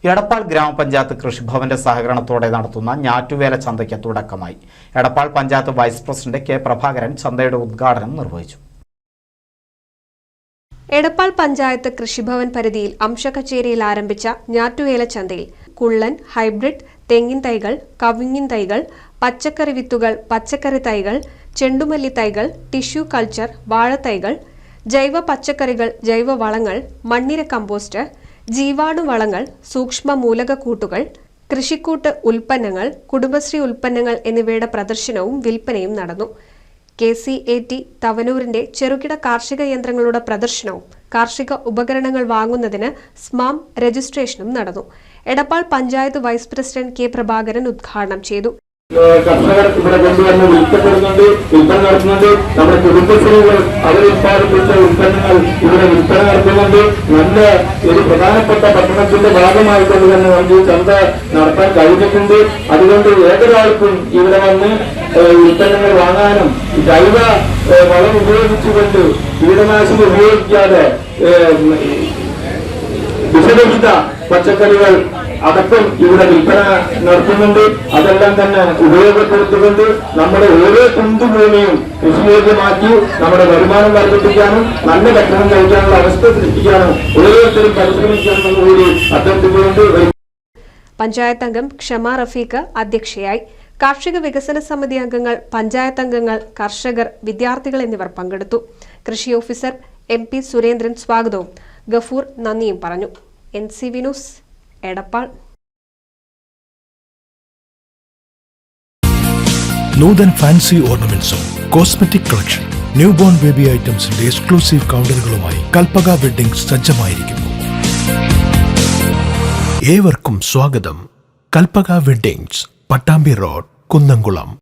എടപ്പാൾ ഗ്രാമപഞ്ചായത്ത് കൃഷിഭവന്റെ സഹകരണത്തോടെ നടത്തുന്ന ഞാറ്റുവേല ചന്തയ്ക്ക് തുടക്കമായി. Edappal panchayat vice president K Prabhakaran ചന്തയുടെ ഉദ്ഘാടനം നിർവഹിച്ചു. എടപ്പാൾ പഞ്ചായത്ത് കൃഷിഭവൻ പരിധിയിൽ അംശകച്ചേരിയിൽ ആരംഭിച്ച ഞാറ്റുവേല ചന്തയിൽ കുള്ളൻ, ഹൈബ്രിഡ് തെങ്ങിൻ തൈകൾ, കവുങ്ങിൻ തൈകൾ, പച്ചക്കറി വിത്തുകൾ, പച്ചക്കറി തൈകൾ, ചെണ്ടുമല്ലി തൈകൾ, ടിഷ്യൂ കൾച്ചർ, വാഴത്തൈകൾ, ജൈവ പച്ചക്കറികൾ, ജൈവ വളങ്ങൾ, മണ്ണിര കമ്പോസ്റ്റ്, ജീവാണുവളങ്ങൾ, സൂക്ഷ്മ മൂലകക്കൂട്ടുകൾ, കൃഷിക്കൂട്ട് ഉൽപ്പന്നങ്ങൾ, കുടുംബശ്രീ ഉൽപ്പന്നങ്ങൾ എന്നിവയുടെ പ്രദർശനവും വിൽപ്പനയും നടന്നു. KCAT തവനൂരിന്റെ ചെറുകിട കാർഷിക യന്ത്രങ്ങളുടെ പ്രദർശനവും കാർഷിക ഉപകരണങ്ങൾ വാങ്ങുന്നതിന് സ്മാം രജിസ്ട്രേഷനും നടന്നു. Edappal panchayat vice president K Prabhakaran ഉദ്ഘാടനം ചെയ്തു. കർഷകർ ഇവിടെ കൊണ്ടുവന്ന് വിൽക്കപ്പെടുന്നുണ്ട്, വിൽപ്പന നടത്തുന്നുണ്ട്. നമ്മുടെ കുടുംബശ്രീകൾ അവർ ഉത്പാദിപ്പിച്ച ഉൽപ്പന്നങ്ങൾ ഇവിടെ വിൽപ്പന നടത്തുന്നുണ്ട്. നല്ല ഒരു പ്രധാനപ്പെട്ട പട്ടണത്തിന്റെ ഭാഗമായിക്കൊണ്ട് തന്നെ നമുക്ക് ചന്ത നടത്താൻ കഴിഞ്ഞിട്ടുണ്ട്. അതുകൊണ്ട് ഏതൊരാൾക്കും ഇവിടെ വന്ന് ഉൽപ്പന്നങ്ങൾ വാങ്ങാനും ജൈവ വളം ഉപയോഗിച്ചുകൊണ്ട് കീടനാശിനി ഉപയോഗിക്കാതെ വിഷരഹിത പച്ചക്കറികൾ അടക്കം ഇവിടെ വിൽപ്പന നടത്തുന്നുണ്ട്. അതെല്ലാം തന്നെ ഉപയോഗപ്പെടുത്തിക്കൊണ്ട് നമ്മുടെ ഓരോ കുന്തുഭൂമിയും കൃഷിയോഗ്യമാക്കി നമ്മുടെ വരുമാനം വർദ്ധിപ്പിക്കാനും നല്ല ഭക്ഷണം കഴിക്കാനുള്ള അവസ്ഥ സൃഷ്ടിക്കാനും ഓരോരുത്തരും പരിശ്രമിക്കാനും കൂടി അഭ്യർത്ഥിച്ചുകൊണ്ട് പഞ്ചായത്ത് അംഗം ക്ഷമ റഫീഖ് അധ്യക്ഷയായി. കാർഷിക വികസന സമിതി അംഗങ്ങൾ, പഞ്ചായത്ത് അംഗങ്ങൾ, കർഷകർ, വിദ്യാർത്ഥികൾ എന്നിവർ പങ്കെടുത്തു. കൃഷി ഓഫീസർ MP സുരേന്ദ്രൻ സ്വാഗതവും ഗഫൂർ നന്ദിയും പറഞ്ഞു. NCV news Edappal. Noothan fancy ഓർണമെന്റ്സും cosmetic collection, new born baby ഐറ്റംസിന്റെ എക്സ്ക്ലൂസീവ് കൗണ്ടറുകളുമായി കൽപ്പക വെഡ്ഡിംഗ്സ് സജ്ജമായിരിക്കുന്നു. ഏവർക്കും സ്വാഗതം. Kalpaka weddings, Pattambi road, Kunnamkulam.